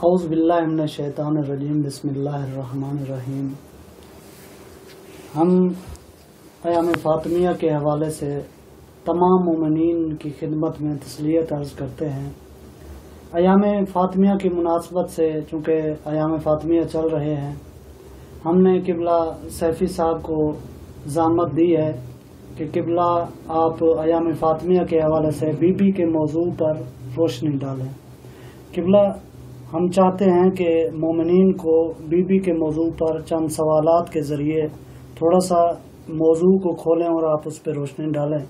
اعوذ باللہ من الشیطان الرجیم بسم اللہ الرحمن الرحیم۔ ہم ایام فاطمیہ کے حوالے سے تمام مومنین کی خدمت میں تسلیت عرض کرتے ہیں۔ ایام فاطمیہ کی مناسبت سے چونکہ ایام فاطمیہ چل رہے ہیں، ہم نے قبلہ سیفی صاحب کو ضمانت دی ہے کہ قبلہ آپ ایام فاطمیہ کے حوالے سے بی بی کے موضوع پر روشنی ڈالیں۔ قبلہ ہم چاہتے ہیں کہ مومنین کو بی بی کے موضوع پر چند سوالات کے ذریعے تھوڑا سا موضوع کو کھولیں اور آپ اس پہ روشنی ڈالیں،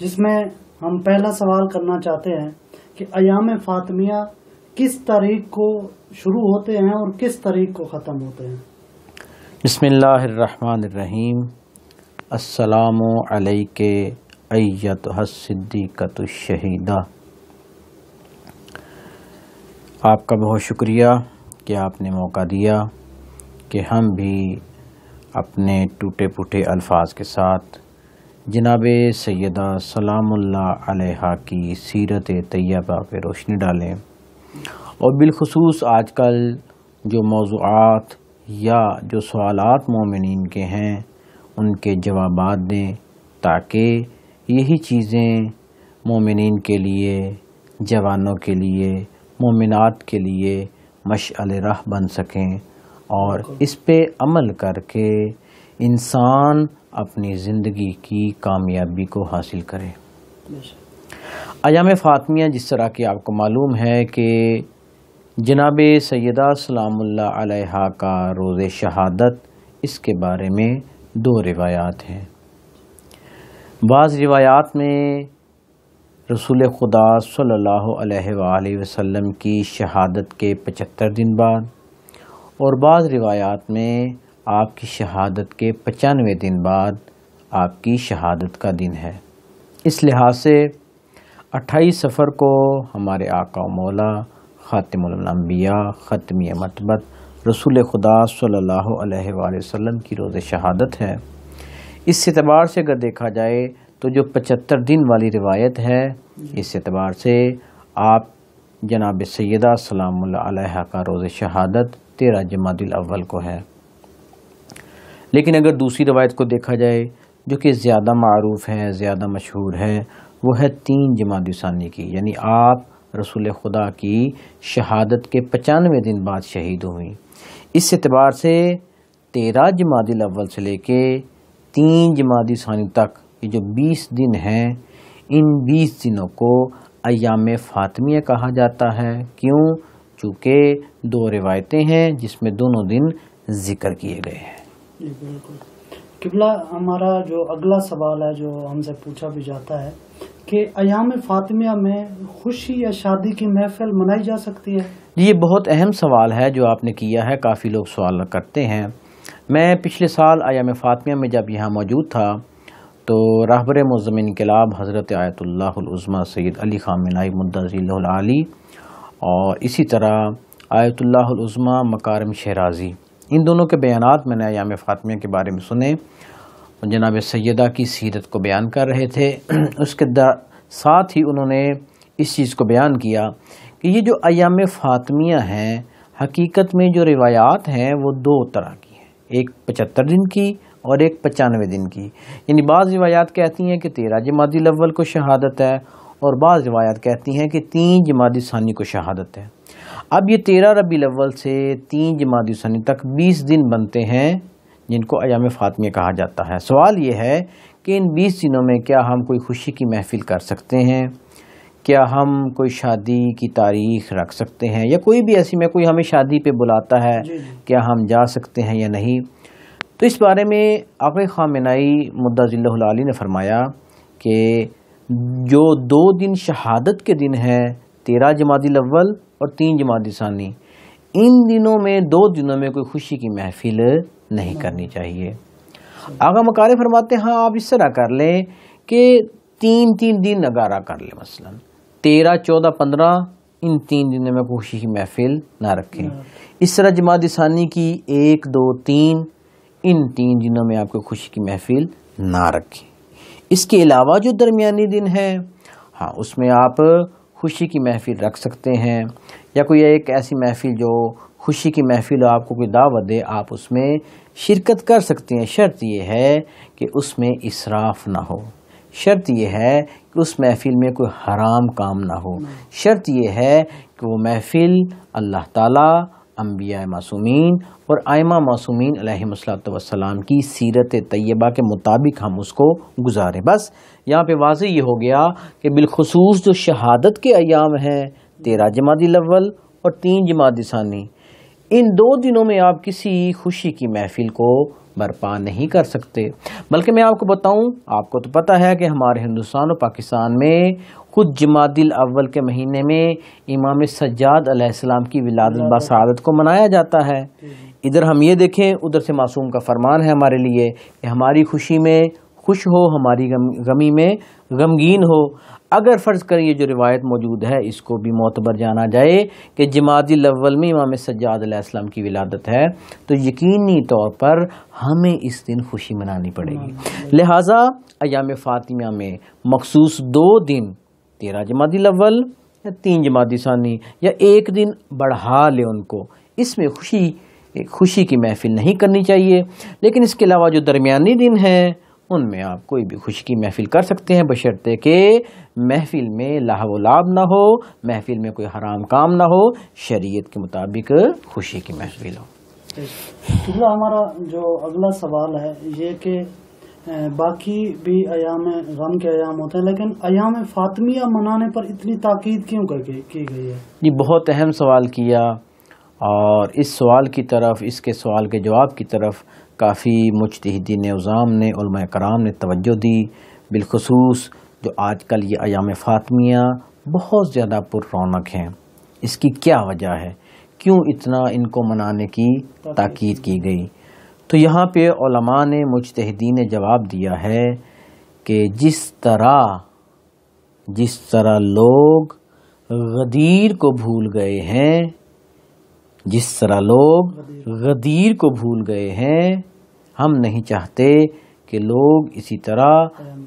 جس میں ہم پہلا سوال کرنا چاہتے ہیں کہ ایام فاطمیہ کس تاریخ کو شروع ہوتے ہیں اور کس تاریخ کو ختم ہوتے ہیں؟ بسم اللہ الرحمن الرحیم۔ السلام علیک ایتھا الصدیقۃ الشہیدہ۔ آپ کا بہت شکریہ کہ آپ نے موقع دیا کہ ہم بھی اپنے ٹوٹے پھوٹے الفاظ کے ساتھ جناب سیدہ سلام اللہ علیہا کی سیرت طیبہ پہ روشنی ڈالیں، اور بالخصوص آج کل جو موضوعات یا جو سوالات مومنین کے ہیں ان کے جوابات دیں، تاکہ یہی چیزیں مومنین کے لیے، جوانوں کے لیے، مومنات کے لیے مشعل راہ بن سکیں، اور اس پہ عمل کر کے انسان اپنی زندگی کی کامیابی کو حاصل کرے۔ ایام فاطمیہ جس طرح کہ آپ کو معلوم ہے کہ جناب سیدہ سلام اللہ علیہا کا روز شہادت، اس کے بارے میں دو روایات ہیں۔ بعض روایات میں رسول خدا صلی اللہ علیہ وآلہ وسلم کی شہادت کے 75 دن بعد، اور بعض روایات میں آپ کی شہادت کے 95 دن بعد آپ کی شہادت کا دن ہے۔ اس لحاظ سے 28 صفر کو ہمارے آقا و مولا خاتم الانبیاء ختمی مرتبت رسول خدا صلی اللہ علیہ وآلہ وسلم کی روز شہادت ہے۔ اس اعتبار سے اگر دیکھا جائے تو جو 75 دن والی روایت ہے، اس اعتبار سے آپ جناب سیدہ سلام اللہ علیہا کا روز شہادت 13 جمادی الاول کو ہے۔ لیکن اگر دوسری روایت کو دیکھا جائے جو کہ زیادہ معروف ہے، زیادہ مشہور ہے، وہ ہے 3 جمادی ثانی کی، یعنی آپ رسول خدا کی شہادت کے 95 دن بعد شہید ہوئیں۔ اس اعتبار سے 13 جمادی الاول سے لے کے 3 جمادی ثانی تک یہ جو 20 دن ہیں، ان 20 دنوں کو ایام فاطمیہ کہا جاتا ہے۔ کیوں؟ چونکہ 2 روایتیں ہیں جس میں دونوں دن ذکر کیے گئے ہیں۔ جی بالکل۔ قبلہ ہمارا جو اگلا سوال ہے جو ہم سے پوچھا بھی جاتا ہے کہ ایام فاطمیہ میں خوشی یا شادی کی محفل منائی جا سکتی ہے؟ یہ بہت اہم سوال ہے جو آپ نے کیا ہے، کافی لوگ سوال کرتے ہیں۔ میں پچھلے سال ایام فاطمیہ میں جب یہاں موجود تھا تو رہبر معظم انقلاب حضرت آیت اللہ العظمیٰ سید علی خامنہئی مدعی اللہ العالی، اور اسی طرح آیت اللہ العظمیٰ مکارم شیرازی، ان دونوں کے بیانات میں نے ایام فاطمیہ کے بارے میں سنے۔ جناب سیدہ کی سیرت کو بیان کر رہے تھے، اس کے ساتھ ہی انہوں نے اس چیز کو بیان کیا کہ یہ جو ایام فاطمیہ ہیں، حقیقت میں جو روایات ہیں وہ 2 طرح کی ہیں، ایک 75 دن کی اور ایک 95 دن کی۔ یعنی بعض روایات کہتی ہیں کہ 13 جمادی الاول کو شہادت ہے، اور بعض روایات کہتی ہیں کہ 3 جمادی ثانی کو شہادت ہے۔ اب یہ 13 ربیع الاول سے 3 جمادی ثانی تک 20 دن بنتے ہیں جن کو ایام فاطمیہ کہا جاتا ہے۔ سوال یہ ہے کہ ان 20 دنوں میں کیا ہم کوئی خوشی کی محفل کر سکتے ہیں؟ کیا ہم کوئی شادی کی تاریخ رکھ سکتے ہیں، یا کوئی بھی ایسی میں کوئی ہمیں شادی پہ بلاتا ہے، کیا ہم جا سکتے ہیں یا نہیں؟ تو اس بارے میں آقا خامنہئی مدعی اللہ العالی نے فرمایا کہ جو 2 دن شہادت کے دن ہیں، 13 جمادی الاول اور 3 جمادی ثانی، ان دنوں میں 2 دنوں میں کوئی خوشی کی محفل نہیں کرنی چاہیے۔ آقا مکارم فرماتے ہیں ہاں آپ اس طرح کر لیں کہ 3 دن نگارہ کر لیں، مثلا 13، 14، 15، ان 3 دنوں میں خوشی کی محفل نہ رکھیں۔ اس طرح جمادی ثانی کی 1، 2، 3، ان 3 دنوں میں آپ کو خوشی کی محفل نہ رکھیں۔ اس کے علاوہ جو درمیانی دن ہے، ہاں اس میں آپ خوشی کی محفل رکھ سکتے ہیں، یا کوئی ایک ایسی محفل جو خوشی کی محفل ہو، آپ کو کوئی دعوت دے، آپ اس میں شرکت کر سکتے ہیں۔ شرط یہ ہے کہ اس میں اسراف نہ ہو، شرط یہ ہے کہ اس محفل میں کوئی حرام کام نہ ہو، شرط یہ ہے کہ وہ محفل اللہ تعالیٰ، انبیاء معصومین اور ائمہ معصومین علیہم السلام کی سیرت طیبہ کے مطابق ہم اس کو گزاریں۔ بس یہاں پہ واضح یہ ہو گیا کہ بالخصوص جو شہادت کے ایام ہیں 13 جمادی الاول اور 3 جمادی ثانی، ان 2 دنوں میں آپ کسی خوشی کی محفل کو برپا نہیں کر سکتے۔ بلکہ میں آپ کو بتاؤں، آپ کو تو پتہ ہے کہ ہمارے ہندوستان اور پاکستان میں خود جمادی الاول کے مہینے میں امام سجاد علیہ السلام کی ولادت بسعادت کو منایا جاتا ہے۔ ادھر ہم یہ دیکھیں، ادھر سے معصوم کا فرمان ہے ہمارے لیے کہ ہماری خوشی میں خوش ہو، ہماری غمی میں غمگین ہو۔ اگر فرض کریں یہ جو روایت موجود ہے اس کو بھی معتبر جانا جائے کہ جمادی الاول میں امام سجاد علیہ السلام کی ولادت ہے، تو یقینی طور پر ہمیں اس دن خوشی منانی پڑے گی۔ لہٰذا ایام فاطمیہ میں مخصوص 2 دن 13 جمادی الاول یا 3 جمادی ثانی یا ایک دن بڑھا لے ان کو، اس میں خوشی کی محفل نہیں کرنی چاہیے۔ لیکن اس کے علاوہ جو درمیانی دن ہیں ان میں آپ کوئی بھی خوشی کی محفل کر سکتے ہیں، بشرطے کہ محفل میں لہو و لعب نہ ہو، محفل میں کوئی حرام کام نہ ہو، شریعت کے مطابق خوشی کی محفل ہو۔ ہمارا جو اگلا سوال ہے یہ کہ باقی بھی ایام غم کے ایام ہوتے ہیں، لیکن ایام فاطمیہ منانے پر اتنی تاکید کیوں کی گئی ہے؟ یہ بہت اہم سوال کیا، اور اس سوال کی طرف، اس کے سوال کے جواب کی طرف کافی مجتہدین عظام نے، علماء کرام نے توجہ دی۔ بالخصوص جو آج کل یہ ایام فاطمیہ بہت زیادہ پر رونق ہیں، اس کی کیا وجہ ہے، کیوں اتنا ان کو منانے کی تاکید کی گئی؟ تو یہاں پہ علماء نے، مجتہدین نے جواب دیا ہے کہ جس طرح لوگ غدیر کو بھول گئے ہیں، جس طرح لوگ غدیر کو بھول گئے ہیں، ہم نہیں چاہتے کہ لوگ اسی طرح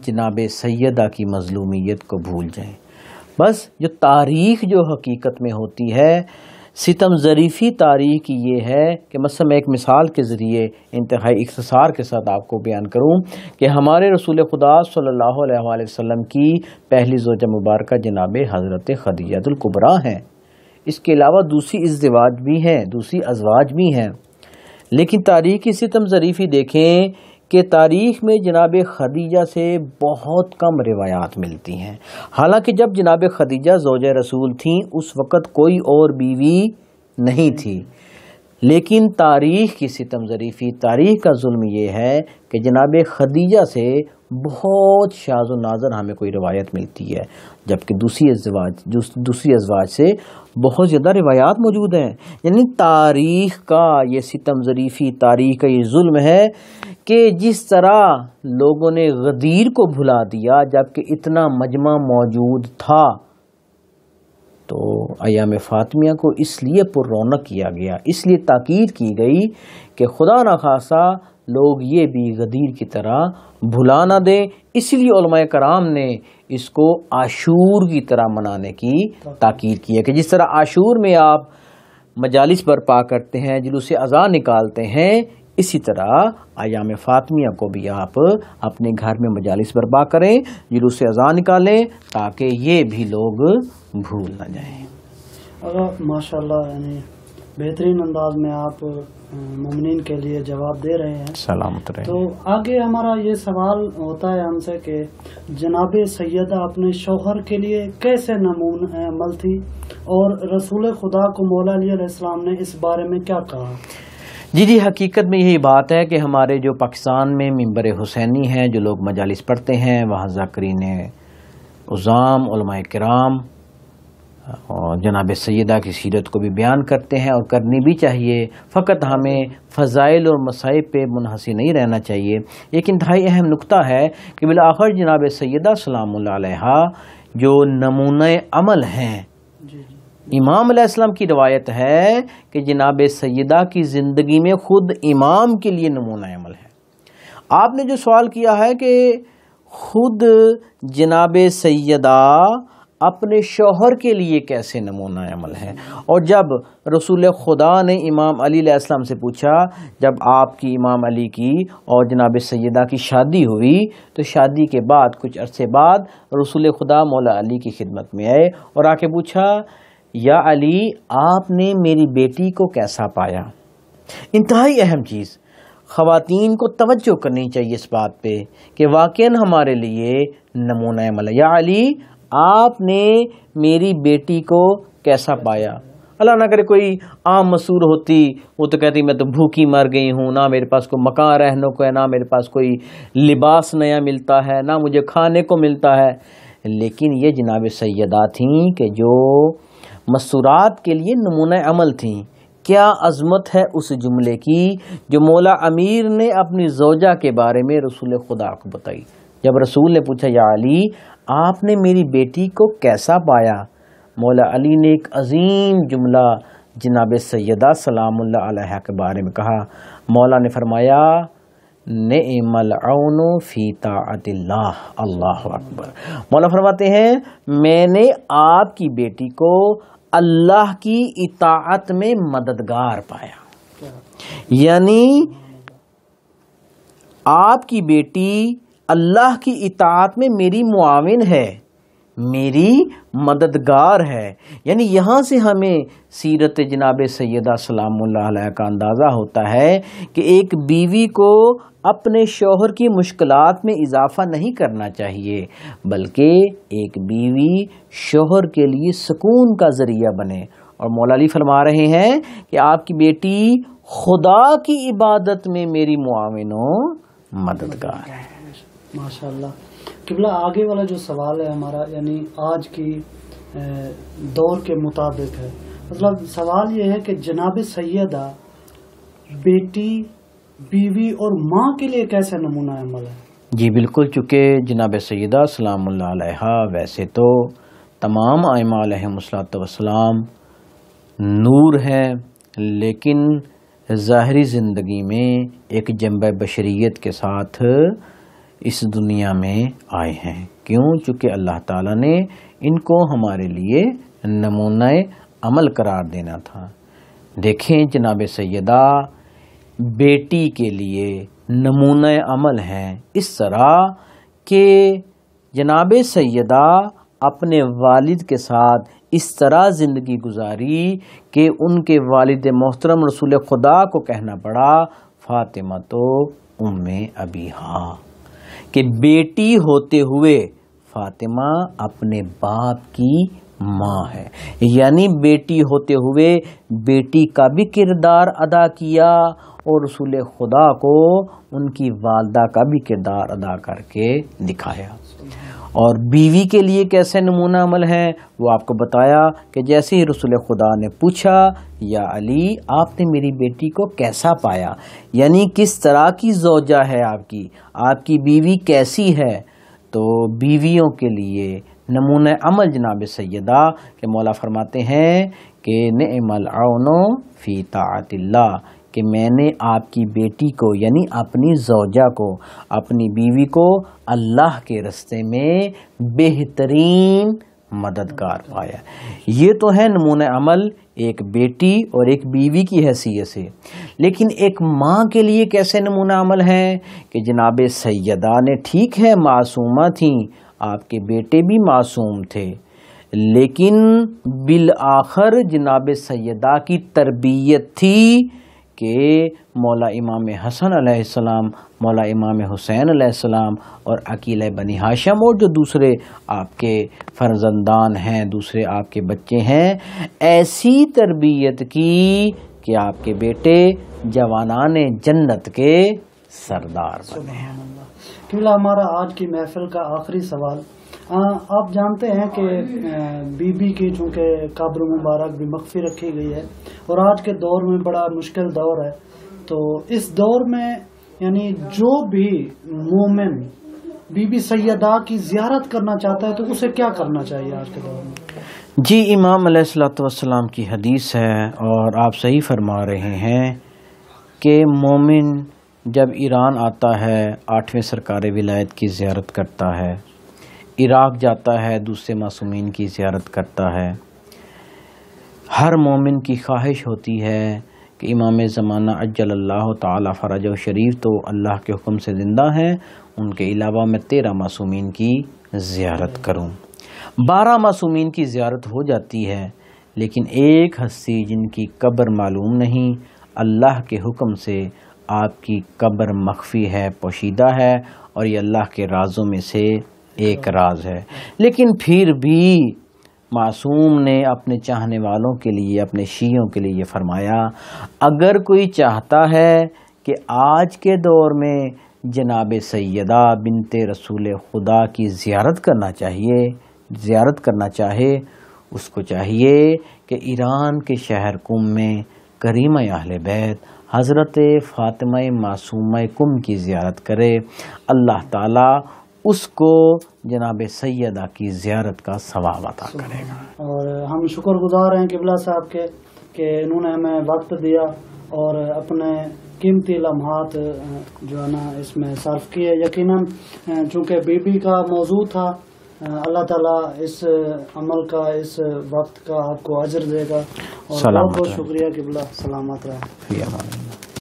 جناب سیدہ کی مظلومیت کو بھول جائیں۔ بس جو تاریخ جو حقیقت میں ہوتی ہے، ستم ظریفی تاریخ یہ ہے کہ مثلا میں ایک مثال کے ذریعے انتہائی اختصار کے ساتھ آپ کو بیان کروں کہ ہمارے رسول خدا صلی اللہ علیہ وآلہ وسلم کی پہلی زوجہ مبارکہ جناب حضرت خدیجہ الکبریٰ ہیں۔ اس کے علاوہ دوسری ازواج بھی ہیں، لیکن تاریخ کی ستم ظریفی دیکھیں کہ تاریخ میں جناب خدیجہ سے بہت کم روایات ملتی ہیں۔ حالانکہ جب جناب خدیجہ زوجہ رسول تھیں اس وقت کوئی اور بیوی نہیں تھی، لیکن تاریخ کی ستم ظریفی، تاریخ کا ظلم یہ ہے کہ جناب خدیجہ سے بہت شاذ و نادر ہمیں کوئی روایت ملتی ہے، جبکہ دوسری ازواج سے بہت زیادہ روایات موجود ہیں۔ یعنی تاریخ کا یہ ستم ظریفی، تاریخ کا یہ ظلم ہے کہ جس طرح لوگوں نے غدیر کو بھلا دیا جبکہ اتنا مجمع موجود تھا، تو ایام فاطمیہ کو اس لیے پر رونق کیا گیا، اس لیے تاکید کی گئی کہ خدا نخواستہ لوگ یہ بھی غدیر کی طرح بھلا نہ دیں۔ اسی لیے علماء کرام نے اس کو عاشور کی طرح منانے کی تاکید کی ہے کہ جس طرح عاشور میں آپ مجالس برپا کرتے ہیں، جلوس اذاں نکالتے ہیں، اسی طرح ایام فاطمیہ کو بھی آپ اپنے گھر میں مجالس برپا کریں، جلوس اذاں نکالیں، تاکہ یہ بھی لوگ بھول نہ جائیں۔ ماشاءاللہ، یعنی بہترین انداز میں آپ مومنین کے لیے جواب دے رہے ہیں، سلامت رہے۔ تو آگے ہمارا یہ سوال ہوتا ہے ہم سے کہ جناب سیدہ اپنے شوہر کے لیے کیسے نمونہ عمل تھی، اور رسول خدا کو مولا علی علیہ السلام نے اس بارے میں کیا کہا؟ جی حقیقت میں یہی بات ہے کہ ہمارے جو پاکستان میں ممبر حسینی ہیں، جو لوگ مجالس پڑھتے ہیں، وہاں ذاکرین عظام، علماء کرام اور جناب سیدہ کی سیرت کو بھی بیان کرتے ہیں، اور کرنی بھی چاہیے۔ فقط ہمیں فضائل اور مصائب پہ منحصر نہیں رہنا چاہیے۔ ایک انتہائی اہم نقطہ ہے کہ بالآخر جناب سیدہ سلام اللہ علیہا جو نمونہ عمل ہیں، امام علیہ السلام کی روایت ہے کہ جناب سیدہ کی زندگی میں خود امام کے لیے نمونہ عمل ہے۔ آپ نے جو سوال کیا ہے کہ خود جناب سیدہ اپنے شوہر کے لیے کیسے نمونہ عمل ہے۔ اور جب رسول خدا نے امام علی علیہ السلام سے پوچھا، جب آپ کی امام علی کی اور جناب سیدہ کی شادی ہوئی تو شادی کے بعد کچھ عرصے بعد رسول خدا مولا علی کی خدمت میں آئے اور آ کے پوچھا، یا علی آپ نے میری بیٹی کو کیسا پایا؟ انتہائی اہم چیز، خواتین کو توجہ کرنی چاہیے اس بات پہ کہ واقعاً ہمارے لیے نمونہ عمل ہے۔ یا علی آپ نے میری بیٹی کو کیسا پایا؟ اللہ نہ کرے کوئی عام مسور ہوتی، وہ تو کہتی میں تو بھوکی مر گئی ہوں، نہ میرے پاس کوئی مکان رہنے کو ہے، نہ میرے پاس کوئی لباس نیا ملتا ہے، نہ مجھے کھانے کو ملتا ہے۔ لیکن یہ جناب سیدہ تھیں کہ جو مسورات کے لیے نمونہ عمل تھیں۔ کیا عظمت ہے اس جملے کی جو مولا امیر نے اپنی زوجہ کے بارے میں رسول خدا کو بتائی۔ جب رسول نے پوچھا، یا علی آپ نے میری بیٹی کو کیسا پایا؟ مولا علی نے ایک عظیم جملہ جناب سیدہ سلام اللہ علیہ کے بارے میں کہا۔ مولا نے فرمایا، نعم العون فی طاعت اللہ، اللہ اکبر۔ مولا فرماتے ہیں میں نے آپ کی بیٹی کو اللہ کی اطاعت میں مددگار پایا، یعنی آپ کی بیٹی اللہ کی اطاعت میں میری معاون ہے، میری مددگار ہے۔ یعنی یہاں سے ہمیں سیرت جناب سیدہ سلام اللہ علیہ کا اندازہ ہوتا ہے کہ ایک بیوی کو اپنے شوہر کی مشکلات میں اضافہ نہیں کرنا چاہیے، بلکہ ایک بیوی شوہر کے لیے سکون کا ذریعہ بنے۔ اور مولا علی فرما رہے ہیں کہ آپ کی بیٹی خدا کی عبادت میں میری معاون و مددگار ہے۔ ماشاءاللہ۔ قبلہ آگے والا جو سوال ہے ہمارا، یعنی آج کی دور کے مطابق ہے، مطلب سوال یہ ہے کہ جناب سیدہ بیٹی، بیوی اور ماں کے لیے کیسے نمونہ عمل ہے؟ جی بالکل، چونکہ جناب سیدہ سلام اللہ علیہ ویسے تو تمام ائمہ علیہم الصلوۃ والسلام نور ہیں، لیکن ظاہری زندگی میں ایک جنبہ بشریت کے ساتھ اس دنیا میں آئے ہیں۔ کیوں؟ چونکہ اللہ تعالیٰ نے ان کو ہمارے لیے نمونہ عمل قرار دینا تھا۔ دیکھیں جناب سیدہ بیٹی کے لیے نمونہ عمل ہیں، اس طرح کہ جناب سیدہ اپنے والد کے ساتھ اس طرح زندگی گزاری کہ ان کے والد محترم رسول خدا کو کہنا پڑا فاطمہ تو ام ابیہا، کہ بیٹی ہوتے ہوئے فاطمہ اپنے باپ کی ماں ہے، یعنی بیٹی ہوتے ہوئے بیٹی کا بھی کردار ادا کیا اور رسول خدا کو ان کی والدہ کا بھی کردار ادا کر کے دکھایا۔ اور بیوی کے لیے کیسے نمونہ عمل ہے وہ آپ کو بتایا کہ جیسے ہی رسول خدا نے پوچھا، یا علی آپ نے میری بیٹی کو کیسا پایا، یعنی کس طرح کی زوجہ ہے آپ کی بیوی کیسی ہے، تو بیویوں کے لیے نمونہ عمل جناب سیدہ کہ مولا فرماتے ہیں کہ نعم العون فی طاعت اللہ، کہ میں نے آپ کی بیٹی کو یعنی اپنی زوجہ کو، اپنی بیوی کو اللہ کے راستے میں بہترین مددگار پایا۔ یہ تو ہے نمونہ عمل ایک بیٹی اور ایک بیوی کی حیثیت سے، لیکن ایک ماں کے لیے کیسے نمونہ عمل ہے کہ جناب سیدہ نے ٹھیک ہے معصومہ تھیں، آپ کے بیٹے بھی معصوم تھے، لیکن بالآخر جناب سیدہ کی تربیت تھی کہ مولا امام حسن علیہ السلام، مولا امام حسین علیہ السلام اور عقیلہ بنی ہاشم اور جو دوسرے آپ کے فرزندان ہیں، دوسرے آپ کے بچے ہیں، ایسی تربیت کی کہ آپ کے بیٹے جوانان جنت کے سردار بنے۔ قبلہ ہمارا آج کی محفل کا آخری سوال، آپ جانتے ہیں کہ بی بی کی چونکہ قبر مبارک بھی مخفی رکھی گئی ہے اور آج کے دور میں بڑا مشکل دور ہے، تو اس دور میں یعنی جو بھی مومن بی بی سیدہ کی زیارت کرنا چاہتا ہے تو اسے کیا کرنا چاہیے آج کے دور میں؟ جی امام علیہ الصلوۃ والسلام کی حدیث ہے اور آپ صحیح فرما رہے ہیں کہ مومن جب ایران آتا ہے 8ویں سرکار ولایت کی زیارت کرتا ہے، عراق جاتا ہے، دوسرے معصومین کی زیارت کرتا ہے۔ ہر مومن کی خواہش ہوتی ہے کہ امام زمانہ عجل اللہ تعالی فرجہ شریف تو اللہ کے حکم سے زندہ ہیں، ان کے علاوہ میں 13 معصومین کی زیارت کروں۔ 12 معصومین کی زیارت ہو جاتی ہے، لیکن ایک ہستی جن کی قبر معلوم نہیں، اللہ کے حکم سے آپ کی قبر مخفی ہے، پوشیدہ ہے، اور یہ اللہ کے رازوں میں سے ایک راز ہے۔ لیکن پھر بھی معصوم نے اپنے چاہنے والوں کے لیے، اپنے شیعوں کے لیے یہ فرمایا، اگر کوئی چاہتا ہے کہ آج کے دور میں جناب سیدہ بنت رسول خدا کی زیارت کرنا چاہے، اس کو چاہیے کہ ایران کے شہر قم میں کریمہ اہل بیت حضرت فاطمہ معصومہ قم کی زیارت کرے۔ اللہ تعالیٰ اس کو جناب سیدہ کی زیارت کا ثواب عطا کرے گا۔ اور ہم شکر گزار ہیں قبلہ صاحب کے کہ انہوں نے ہمیں وقت دیا اور اپنے قیمتی لمحات جو ہے نا اس میں صرف کیے۔ یقیناً چونکہ بی بی کا موضوع تھا، اللہ تعالیٰ اس عمل کا، اس وقت کا آپ کو اجر دے گا، اور بہت بہت شکریہ قبلہ، سلامت رہے۔